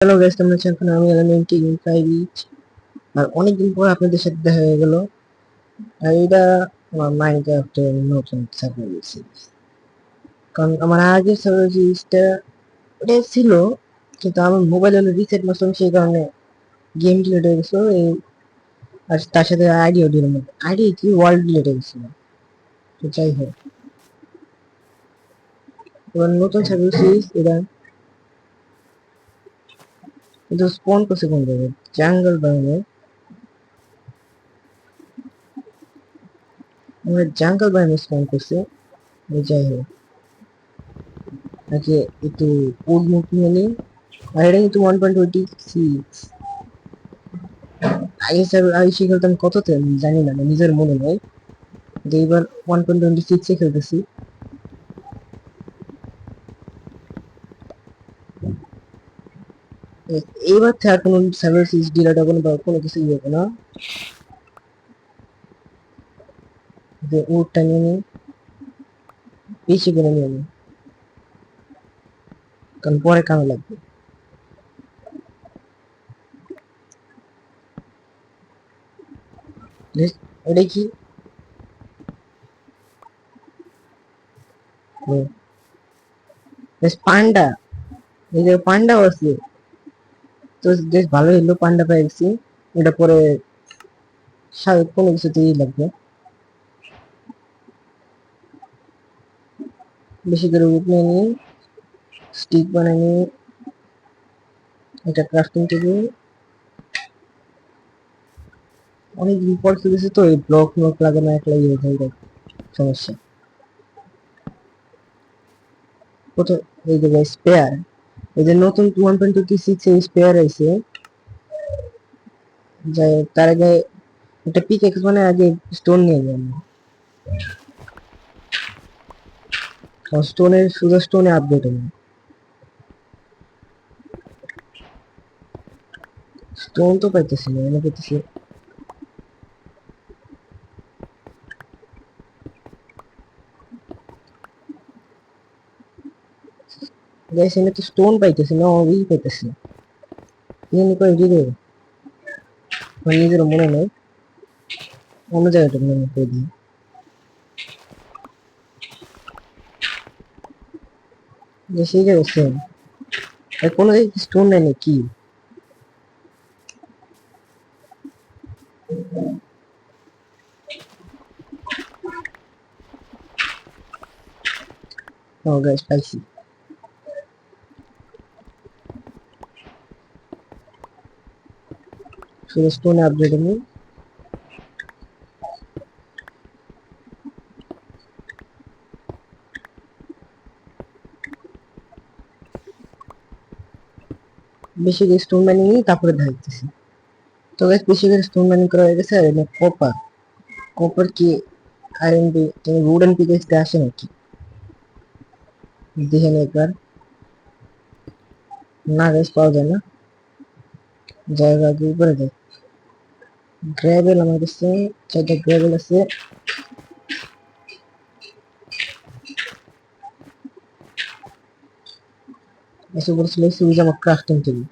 Hello guys, কেমন আছেন? এখন আমি এলিমেন্ট গেমিং 5 ইচ আর অনেকদিন পর আপনাদের সাথে দেখা হয়ে গেল। আর এটা আমার মাইনক্রাফটের নতুন সার্ভার সিরিজ। কারণ আমার আগের সার্ভার সিরিজটা এটা ছিল, কিন্তু আমার মোবাইল হলো রিসেট মারছিলাম, সেই কারণে গেম ডিলিট হয়ে গেছিল। এই আর তার সাথে আইডিও ডিলিট, আইডি কি ওয়ার্ল্ড ডিলিট হয়ে গেছিল। তো যাই হোক, এবার নতুন সার্ভার সিরিজ এটা কিন্তু স্পন করছে কোন জায়গায়, জাঙ্গল বায়নে। আমরা জাঙ্গল বায়নে স্পন করছে। যাই হোক, আজকে একটু ওল্ড মুভ নিয়ে নিই। আর এটা কিন্তু 1.26। আগে স্যার আইসি খেলতাম কততে আমি জানি না, আমার নিজের মনে নেই। কিন্তু এইবার 1.26-এ খেলতেছি। এইবার থেকে আর কোনো সার্ভার সিরিজ ডিলেট হবে না বা কোনো কিছু ইয়ে হবে না। যে উডটা নিয়ে নিই, বেশি করে নিয়ে নিই, কারণ পরে কামে লাগবে। ওটাই কি বেশ পান্ডা, এই যে পান্ডাও আছে। তো বেশ ভালো হইলো, পান্ডা পেয়ে গেছি। এটা পরে কোনো কিছুতেই লাগবে। বেশি করে উড নিয়ে নিই, স্টিক বানিয়ে নিই, এটা ক্রাফটিং টেবিল। অনেক পর খেলেছি তো, এই ব্লক ব্লক লাগানো একলা ইয়ে হয়ে যায়, সমস্যা। প্রথম এই যে স্পেয়ার, এই যে নতুন 1.26 এর স্পেয়ার আছে। যাই তার আগে একটা পিকেক্স মানে আগে স্টোন নিয়ে যান। স্টোনের শুধু স্টোনে আপডেট হবে, স্টোন তো পাইতেছি না, এনে পাইতেছি। গাইস এনে তো স্টোন পাইতেছি না, ওই পাইতেছি। এনে করে দিবে, আমার নিজেরও মনে নেই, অন্য জায়গাটা মনে করে দিই। যে সেই জায়গায় সেম কোনো জায়গায় স্টোন নেই নাকি? ও গাইস পাইছি, শুধু স্টোনে আপডেট নেই। বেশি করে স্টোন মাইনিং নিই, তারপরে দেখাইতেছি। তো গাইস বেশি করে স্টোন মাইনিং করা হয়ে গেছে। আর এনে কপার, কপার কি আয়রন উডেন পিকেক্স আসে নাকি দেখেন একবার। না গাইস পাওয়া যায় না, জায়গা উপরে যায়। গ্রাভেল আমার কাছে 4টা গ্রাভেল আছে। এসে বলছিল সুইচ আমার ক্রাফটিং টেবিল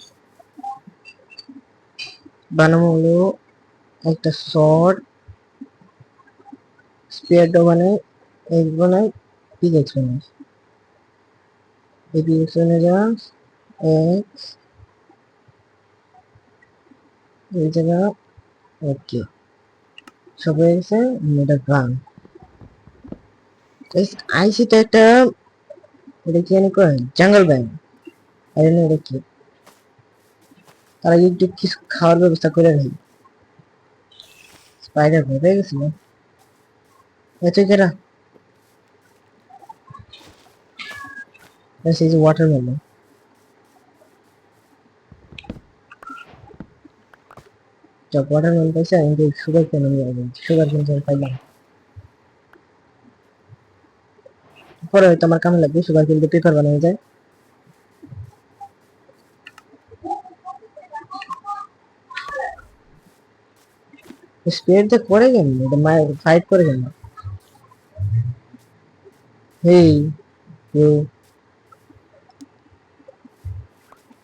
বানানো হলো। একটা শর্ট স্পেয়ারটা বানাই, এক বানাই, পিকেক্স বানাই। এই পিকেক্স বানাই যা এক এই জায়গা। ওকে, সব হয়ে গেছে। এটা গান আইসিটা একটা, এটা কি জানি কয় জাঙ্গল ব্যাং। আর এটা কি, তারা একটু কিছু খাওয়ার ব্যবস্থা করে রাখি। স্পাইডার ভয় পেয়ে গেছিল এত কেরা। সেই যে ওয়াটারমেলন, ওয়াটারমেলন পাইছে। কিন্তু সুগার কেন সুগার কিন্তু পাইলাম পরে, হয়তো আমার কামে লাগবে। সুগার কিন্তু পেপার বানানো যায়। স্পেড দিয়ে করে কেন, এটা ফাইট করে কেন? হেই ব্রো,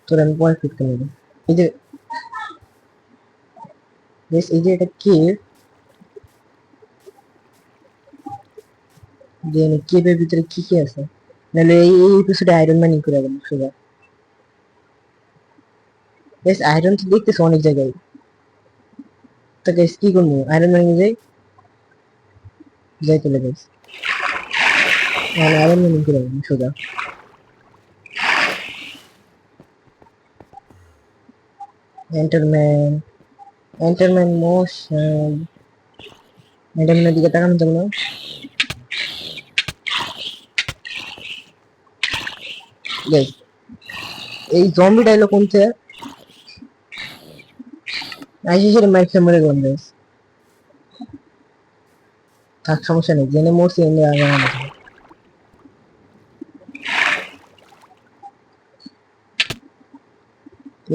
তোর আমি পরে ফিট করে নেবো। এই যে এই যে এটা কে কেবের ভিতরে কি কি আছে, নাহলে এই এপিসোডে আয়রন ম্যানই করে গেল সোজা। বেশ আয়রন তো দেখতেছে অনেক জায়গায়, তো গাইস কি করবো, আয়রন ম্যান যাই যাই চলে গাইস, মানে আয়রন ম্যানই করে গেল সোজা। এন্টারম্যান, এন্টারম্যান মোশন, এন্টারম্যানের দিকে তাকানো যাবে না গাইস। এই জম্বিটা এলো কোনতে, আইসি সেটা মাইক মরে গেলাম গাইস। থাক সমস্যা নেই, জেনে মরছি এমনি আগে আমাদের।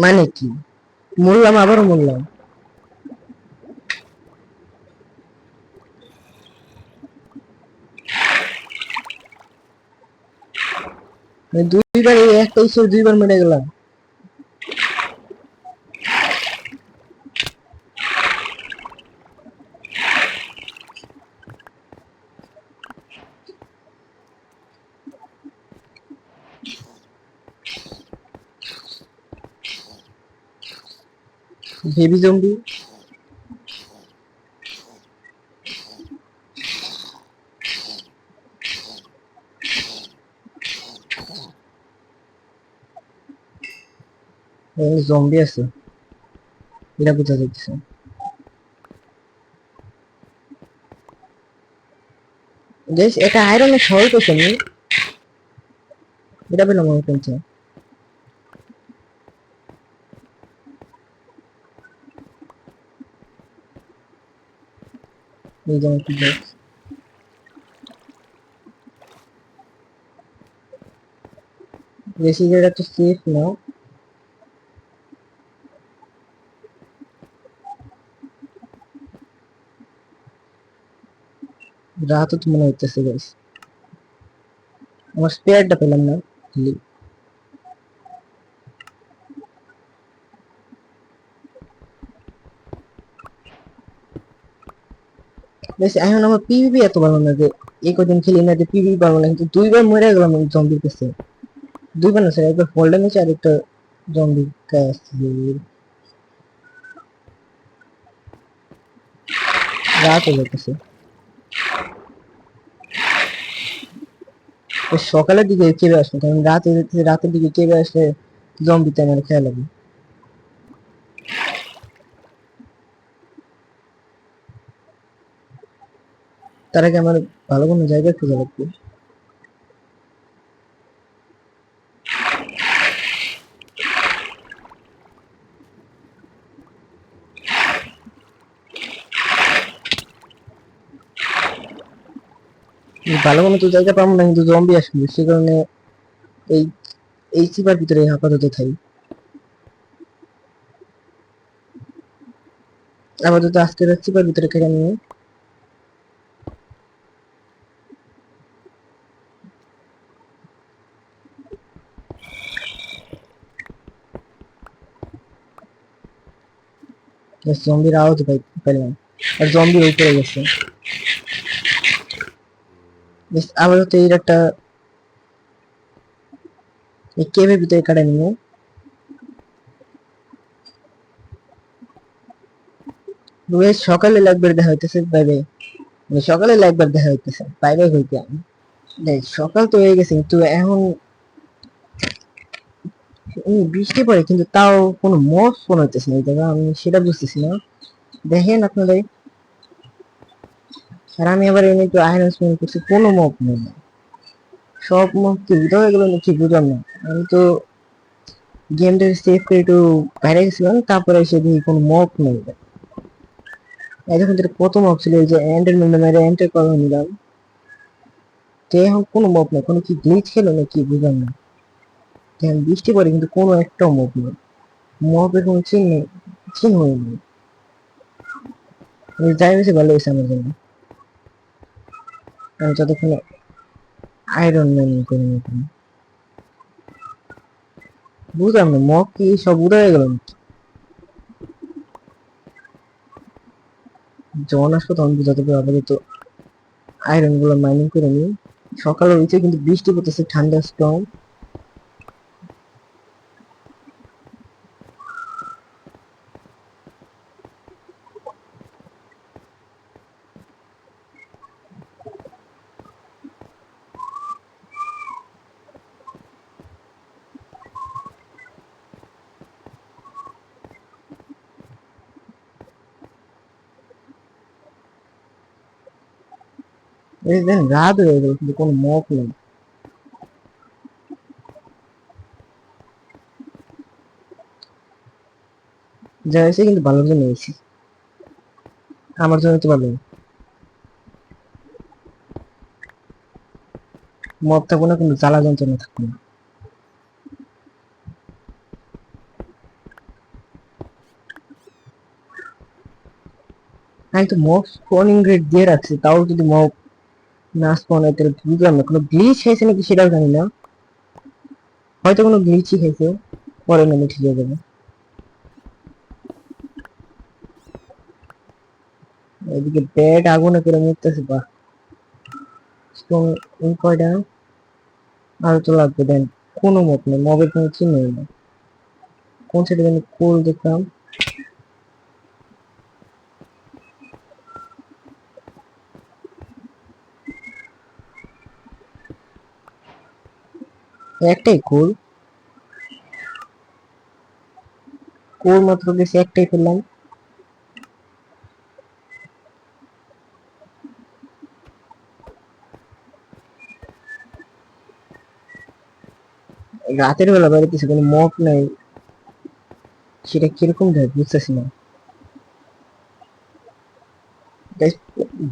মানে কি মরলাম আবারও মরলাম, মানে দুইবার এই একটা ঈশ্বর দুইবার মেরে গেলাম। বেবি জম্বি, জম্বি আছে এটা বোঝা যাচ্ছে। গাইস এটা আয়রনের সহজ কোশ্চেন, এটা পেলাম আমার পেনছে। এই যেমন কি গাইস, বেশি জায়গা তো সেফ না। রাতও তো মনে হইতেছে গাইস, আমার স্পেয়ারটা পেলাম না খালি। বেশ এখন আমার পিভিপি এত ভালো না যে এই কদিন খেলি না যে পিভিপি ভালো না, কিন্তু দুইবার মরে গেলাম ওই জম্বির কাছে। দুইবার না স্যার, একবার ফোল্ডার নিচে আর একটা জম্বির কাছে। রাত হয়ে যাইতেছে, সকালের দিকে কেবে আসবে, কারণ রাত হয়ে যাচ্ছে, রাতের দিকে কেবে আসলে জম্বিতে আমার খেয়াল লাগবে। তার আগে আমার ভালো কোনো জায়গা খুঁজে লাগবে। ভালো কোনো তো জায়গা পাবো না, কিন্তু জম্বি আসবে সে কারণে এই এই চিপার ভিতরে আপাতত থাই। আপাতত আজকে চিপার ভিতরে থেকে নিয়ে জম্বির আওয়াজ পাইলাম, আর জম্বি উপরে গেছে। আপাতত এর একটা এই কেভের ভিতরে কাটাই নিয়ে সকালে একবার দেখা হইতেছে বাই বাই, মানে সকালে একবার দেখা হইতেছে বাই বাই হইতে আমি। সকাল তো হয়ে গেছে, কিন্তু এখন বৃষ্টি পড়ে কিন্তু তাও কোনো মশ মনে হইতেছে না এই জায়গা, আমি সেটা বুঝতেছি না। দেখেন আপনারাই, আর আমি আবার এনে একটু আয়রন স্মেল করছি, কোনো মপ নেই, সব মপ কি উদা হয়ে গেল নাকি বুঝলাম না। আমি তো গেমটা সেভ করে একটু বাইরে গেছিলাম, তারপরে এসে দেখি কোনো মপ নেই। এতক্ষণ ধরে কত মপ ছিল, এই যে এন্টার মেরে এন্টার করা নিলাম, তো এখন কোনো মপ নেই, কোনো কি গ্লিচ খেলো নাকি বুঝলাম না। দেখেন বৃষ্টি পড়ে কিন্তু কোনো একটাও মপ নেই, মপের কোনো চিহ্ন নেই। যাই হয়েছে ভালো হয়েছে আমার জন্য, আমি যতক্ষণে আয়রন ম্যান করে নিতাম। বুঝলাম না, মগ কি সব উড়ে গেল? যখন আসবো তখন বুঝাতে পারবো। আপাতত আয়রন গুলো মাইনিং করে নি। সকালে হয়েছে কিন্তু বৃষ্টি পড়তেছে, ঠান্ডা স্ট্রং। এই দেন রাত হয়ে গেল কিন্তু কোনো মগ নেই। যা হয়েছে কিন্তু ভালোর জন্য হয়েছি, আমার জন্য তো ভালো। মগ থাকবো না, কিন্তু জ্বালা যন্ত্রণা থাকবো না। আমি তো মগ স্পনিং রেট দিয়ে রাখছি, তাও যদি মগ না স্পন হয় তাহলে বুঝলাম না, কোনো গ্লিচ খাইছে নাকি সেটাও জানি না। হয়তো কোনো গ্লিচই খাইছে, পরে নামে ঠিক হয়ে যাবে। এদিকে ব্যাট আগুনে করে মরতেছে, বাহ। স্টোন কয়টা আরো তো লাগবে দেন। কোনো মগ নেই, মগের কোনো চিহ্ন নেই। কোন সাইডে জানি কোল দেখলাম। একটাই কোল, কোল মাত্র গেছে একটাই ফেললাম। রাতের বেলা বাড়িতেছে কোনো মগ নাই, সেটা কিরকম দেয় বুঝতেছি না।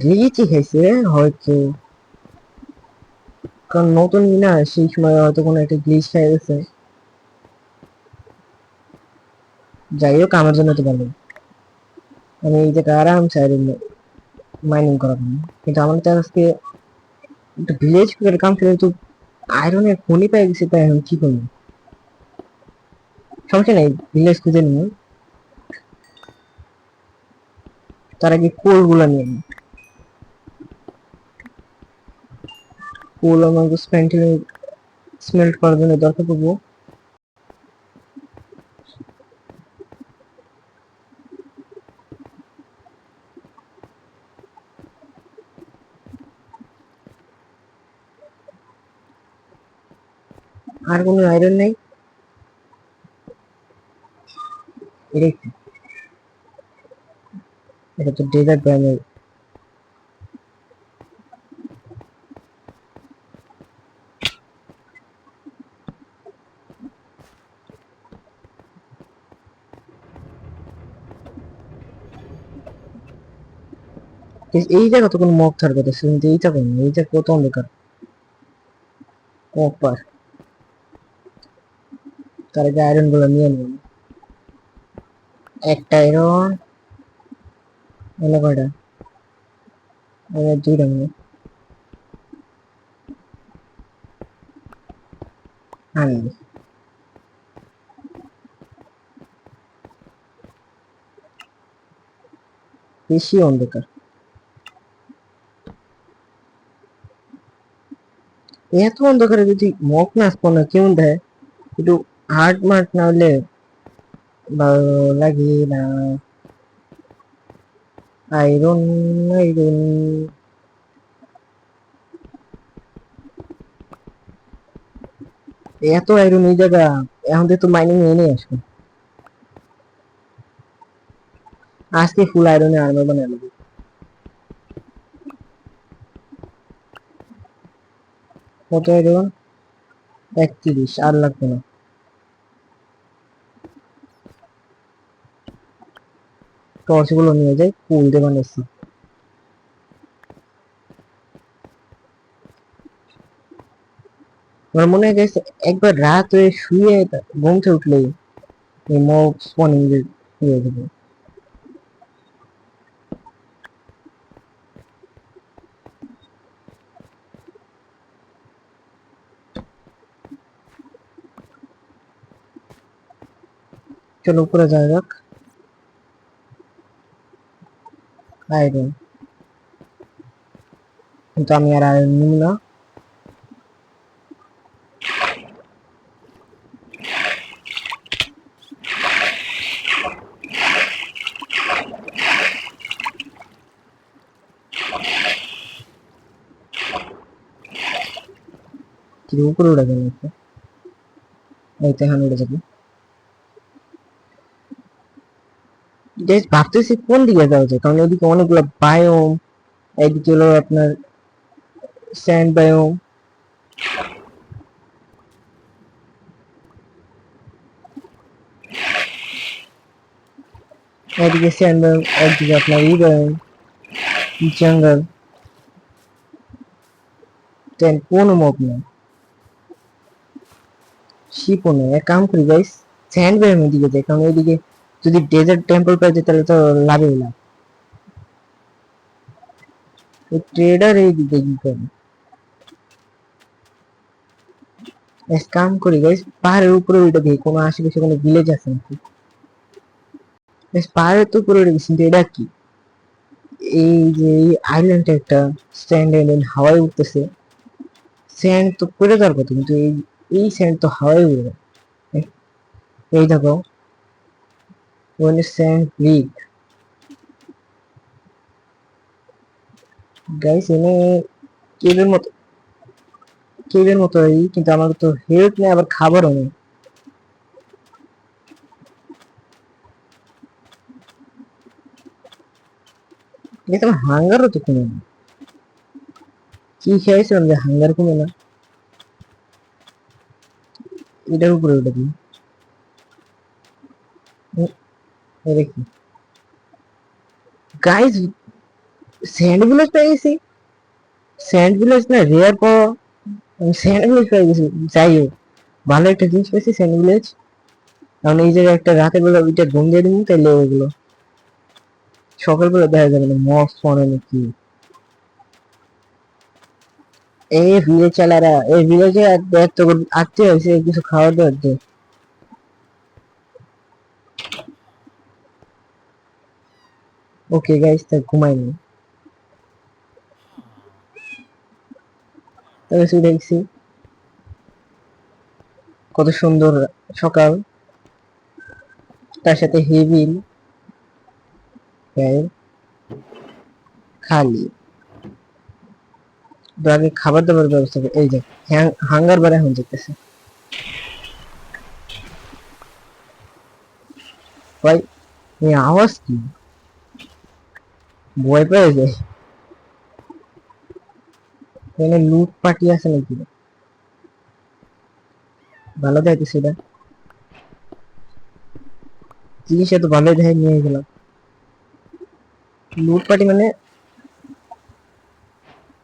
গ্লিচই খাইছে হয়তো, কারণ নতুন না সেই সময় হয়তো কোনো একটা গ্লিচ খাই গেছে। যাই হোক, আমার জন্য তো ভালো, আমি এই জায়গায় আরামসে মাইনিং করা পারি। কিন্তু আমার তো আজকে একটা ভিলেজ করে কাম ফেলে তো আয়রনের খনি পেয়ে গেছে, তাই এখন কি করবো? সমস্যা নেই, ভিলেজ খুঁজে নিয়ে তার আগে কোল গুলা নিয়ে নিই। কোল আমাকে স্মেল্ট করার জন্য দরকার পড়বো। আর কোনো আয়রন নেই, এটা কি? এটা তো ডেজার্ট ব্যানের। এই জায়গা তো কোনো মগ থাকার কথা, কিন্তু এই জায়গা নেই, এই জায়গা কত অন্ধকার। কপার, তার আগে আয়রন গুলো নিয়ে নিলাম। একটা আয়রন, এনে কয়টা? দুইটা মনে হয়। আনবি, বেশি অন্ধকার। এত অন্ধকারে যদি মগ না আসবো না কেমন দেয়, একটু হার্ড মার্ট না হলে ভালো লাগে না। আয়রন, আয়রন, এত আয়রন এই জায়গা, এখন তো মাইনিং এনে আসবে। আজকে ফুল আয়রনে আর্মার বানানো। কত আয়রন? 31, আর লাগবে না। টর্চ গুলো নিয়ে যাই, ফুল দিয়ে বানাইছি। আমার মনে হয় গেছে একবার রাত হয়ে শুয়ে ঘুম থেকে উঠলেই এই মগ স্পনিং হয়ে যাবে। চলো উপরে যাওয়া যাক। আয়রন, কিন্তু আমি আর আয়রন নিব না। কিন্তু উপরে উঠে গেল, এই তো এখন উঠে যাবে। জাস্ট ভাবতেছি কোন দিকে যাওয়া যায়, কারণ ওইদিকে অনেকগুলো বায়োম, এইদিকে হলো আপনার স্যান্ড বায়োম। এইদিকে স্যান্ড বায়োম, একদিকে আপনার ই বায়োম, জঙ্গল। দেন কোনো মব নেই, শিপও নেই। এক কাম করি গাইস, স্যান্ড বায়োমের দিকে যাই, কারণ ওইদিকে যদি ডেজার্ট টেম্পল পাই যায় তাহলে তো লাভই লাভ। ওই ট্রেডার এই দিকে কি করে, এক কাম করি গাইস, পাহাড়ের উপরে উঠে দেখি কোনো আশেপাশে কোনো ভিলেজ আছে নাকি। বেশ পাহাড়ের তো উপরে উঠে গেছি, কিন্তু এটা কি, এই যে এই আইল্যান্ডটা একটা স্যান্ড আইল্যান্ড, হাওয়ায় উঠতেছে। স্যান্ড তো পড়ে যাওয়ার কথা, কিন্তু এই এই স্যান্ড তো হাওয়ায় উড়ে যায়। এই দেখো, ওখানে স্যান্ড ক্রিক। গাইস এনে কেবের মতো, কেবের মতো এই, কিন্তু আমার তো হেল্প নেই, আবার খাবারও নেই। কিন্তু আমার হাঙ্গারও তো কমে না। কি খেয়েছিলাম যে হাঙ্গার কমে না। এটার উপরে উঠে দিই। এটা কি গাইস, স্যান্ড ভিলেজ পেয়ে গেছি। স্যান্ড ভিলেজ না রেয়ার পাওয়া, আমি স্যান্ড ভিলেজ পেয়ে গেছি। যাই হোক, ভালো একটা জিনিস পেয়েছি স্যান্ড ভিলেজ। কারণ এই জায়গায় একটা রাতের বেলা ওইটা ঘুম দিয়ে দিন, তাইলে ওইগুলো সকালবেলা দেখা যাবে না মস ফনে নাকি। এই ভিলেজ চালারা, এই ভিলেজে এত আত্মীয় হয়েছে, কিছু খাওয়া দাওয়ার দে। ওকে গাইস, তা ঘুমাইনি, তবে শুধু দেখছি কত সুন্দর সকাল, তার সাথে হেভিল খালি। তো আগে খাবার দাবার ব্যবস্থা করে, এই যে হাঙ্গার বারে এখন যেতেছে ভাই। এই আওয়াজ কি, ভয় পেয়ে যায়। এখানে লুট পার্টি আছে নাকি, ভালো দেখাইতেছে এটা, জিনিস এত ভালো দেখে নিয়ে গেলাম। লুট পার্টি মানে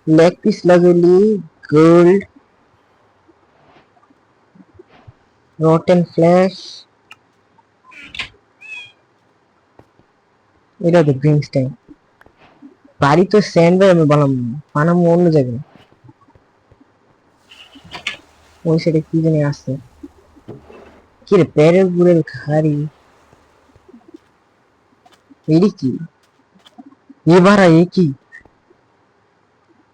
লেগ পিস লাগলি, গোল্ড, রটেন ফ্ল্যাশ, এটা তো ড্রিঙ্কস টাইম। বাড়ি তো স্যান্ড বাই আমি বানাবো অন্য জায়গায়। ওই সাইডে কি জানি আছে, কি রে প্যারের গুড়ের খাড়ি, এটি কি, এ ভাড়া এ কি,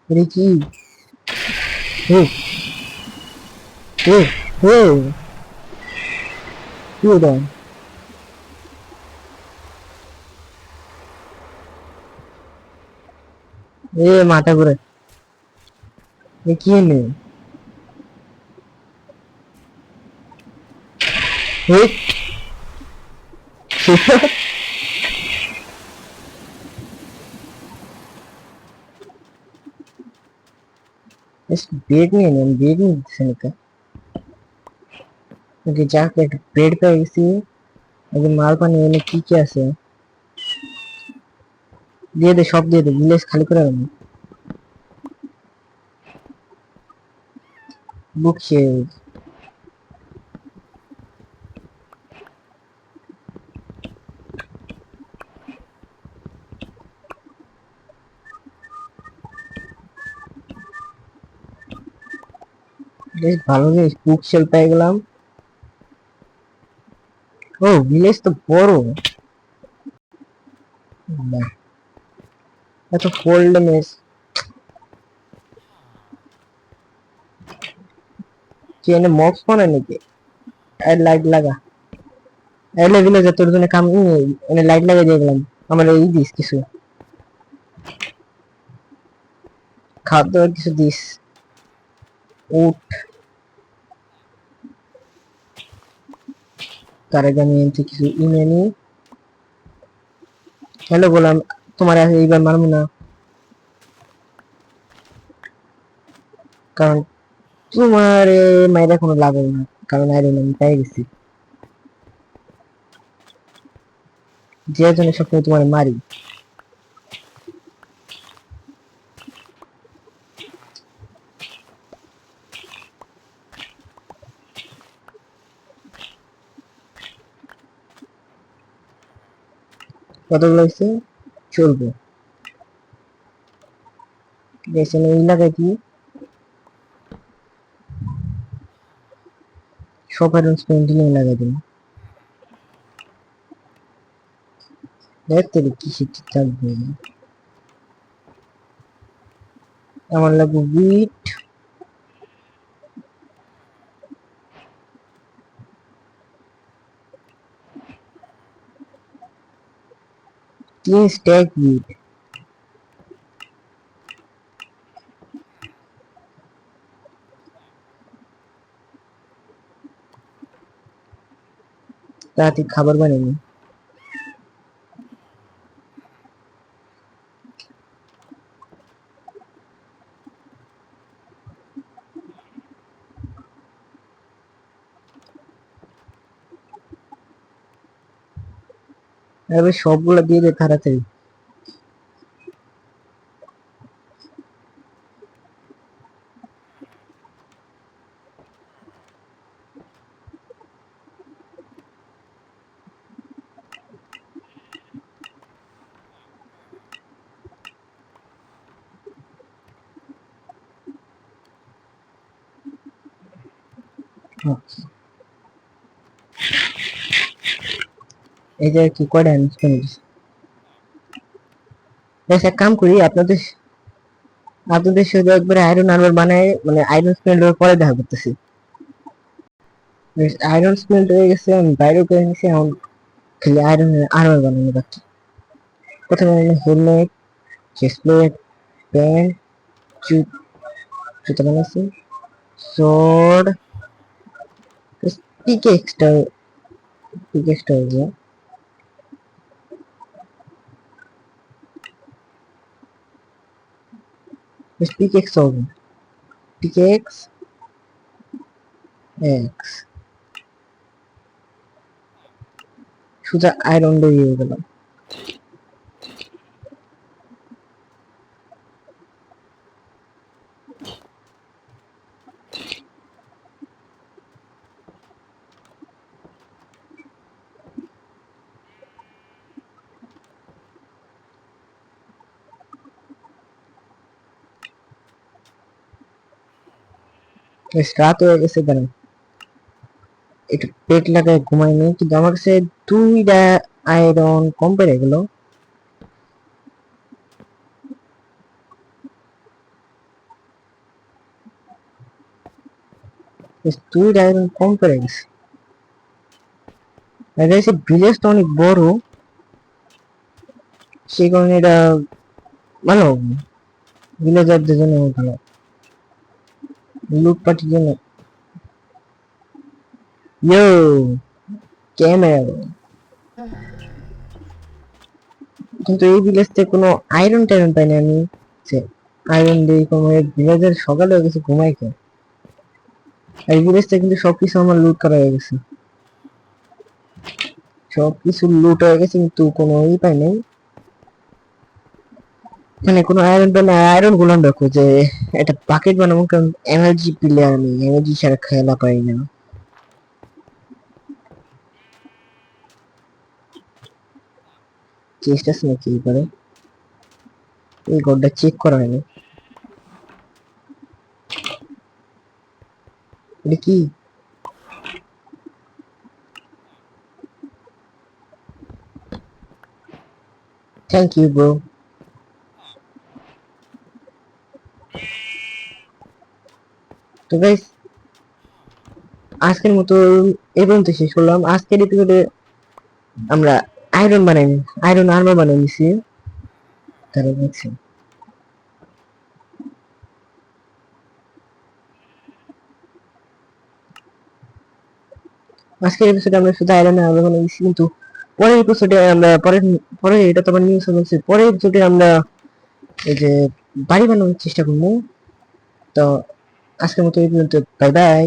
এটি কি, ও ও ও, কি ওটা, এ মাথা ঘুরে, এ কি এনে, এ বেড নিয়ে নেন, বেড নিয়ে দিচ্ছে নাকি। ওকে যাক, একটা বেড পেয়ে গেছি। ওকে মাল পানি এনে কি কি আছে দিয়ে দে, সব দিয়ে দে, ভিলেজ খালি করে দেবো। বুক শেষ। বেশ ভালো জিনিস, বুক শেল পেয়ে গেলাম। ও ভিলেজ তো বড়। বাহ, এত কোল্ড মেস কি এনে মক্স বানায় নাকি? আর লাইট লাগা এলে ভিলেজে তোর জন্য কাম এনে লাইট লাগিয়ে দিয়ে গেলাম। আমার এই দিস কিছু খাবার দাবার কিছু দিস। উঠ, তার আগে আমি এনতে কিছু ইনে নি। হ্যালো বললাম, তোমার এইবার মারবো না, কারণ তোমার মাইরা কোনো লাভ হবে না, কারণ আইরন আমি পেয়ে গেছি। যে জন্য সবসময় তোমার মারি। কতগুলো হয়েছে? চলবে। বেশি ওই লাগাই কি সব আয়রন স্পেন্টিং লাগাই দিন। দেখতে কি শিখতে থাকবে। আমার লাগবে উইট, 3 স্ট্যাক উইট। তাড়াতাড়ি খাবার বানিয়ে নি। এবার সবগুলো দিয়ে দে তাড়াতাড়ি। এই যে কি কয়টা স্পেন্ড। বেশ এক কাম করি, আপনাদের আপনাদের সাথে একবারে আয়রন আর্মার বানায়, মানে আয়রন স্পেন্ড পরে দেখা করতেছি। আয়রন স্পেন্ড হয়ে গেছে, আমি বাইরেও করে নিছি, এখন খালি আয়রন আর্মার বানানো বাকি। প্রথমে হেলমেট, চেস্ট প্লেট, প্যান্ট, জুতো বানাইছি, sword, পিকেক্সটা পিকেক্সটা হয়ে পিকেক্স হবে, পিকেক্স এক্স সোজা আয়রন বেরিয়ে গেল। রাত হয়ে গেছে কেন? একটু পেট লাগায় ঘুমাইনি, কিন্তু আমার কাছে 2টা আয়রন কম পেরে গেল। বেশ 2টা আয়রন কম পেরে গেছে। ভিলেজটা অনেক বড়, সেই কারণে এটা ভালো ভিলেজারদের জন্য ভালো, লুটপাটির জন্য। ইয়ো ক্যামেরা। কিন্তু এই ভিলেজ থেকে কোনো আয়রন টাইরন পাইনি আমি, যে আয়রন দিয়ে কোনো ভিলেজের সকালে হয়ে গেছে ঘুমাই খেয়ে। এই ভিলেজ থেকে কিন্তু সবকিছু আমার লুট করা হয়ে গেছে, সবকিছু লুট হয়ে গেছে, কিন্তু কোনো ই পাই নাই, মানে কোনো আয়রন পেলে আয়রন গুলান রাখো যে একটা বাকেট বানাবো, কারণ এনার্জি প্লেয়ার আমি, এনার্জি ছাড়া খেলা পাই না। চেষ্টা আছে নাকি এবারে? এই ঘরটা চেক করা হয়নি। এটা কি? Thank you bro. তো গাইস আজকের মতো এই পর্যন্ত শেষ করলাম। আজকের এপিসোডে আমরা আয়রন আর্মার বানাই নিছি, তারা দেখছি। আজকের এপিসোডে আমরা শুধু আয়রন আর্মার বানাই নিছি, কিন্তু পরের এপিসোডে আমরা পরে এটা তো আমার নিউজ হচ্ছে, পরের এপিসোডে আমরা এই যে বাড়ি বানানোর চেষ্টা করবো। তো আজকের মতো এই পর্যন্ত, বাই বাই।